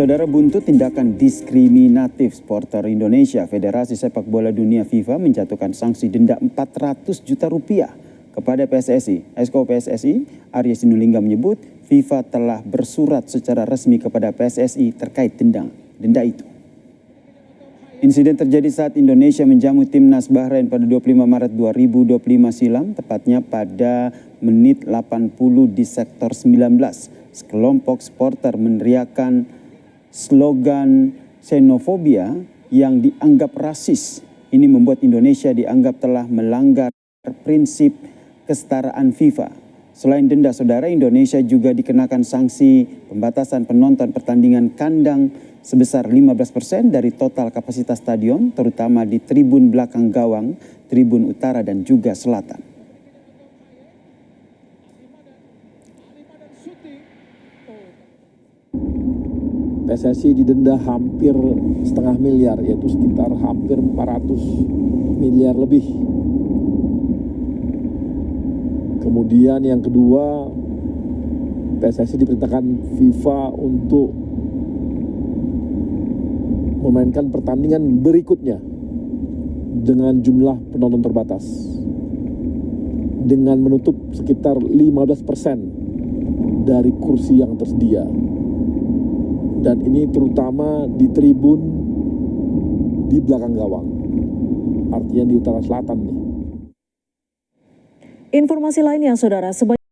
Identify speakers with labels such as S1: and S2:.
S1: Saudara, buntut tindakan diskriminatif supporter Indonesia, Federasi Sepak Bola Dunia FIFA menjatuhkan sanksi denda 400 juta rupiah kepada PSSI. Esko PSSI, Arya Sinulinga menyebut FIFA telah bersurat secara resmi kepada PSSI terkait denda itu. Insiden terjadi saat Indonesia menjamu timnas Bahrain pada 25 Maret 2025 silam, tepatnya pada menit 80 di sektor 19. Sekelompok supporter meneriakkan slogan xenofobia yang dianggap rasis. Ini membuat Indonesia dianggap telah melanggar prinsip kesetaraan FIFA. Selain denda, saudara, Indonesia juga dikenakan sanksi pembatasan penonton pertandingan kandang sebesar 15% dari total kapasitas stadion, terutama di tribun belakang gawang, tribun utara dan juga selatan.
S2: PSSI didenda hampir setengah miliar, yaitu sekitar hampir 400 miliar lebih. Kemudian yang kedua, PSSI diperintahkan FIFA untuk memainkan pertandingan berikutnya dengan jumlah penonton terbatas, dengan menutup sekitar 15% dari kursi yang tersedia. Dan ini terutama di tribun di belakang gawang, artinya di utara selatan nih.
S3: Informasi lainnya, saudara,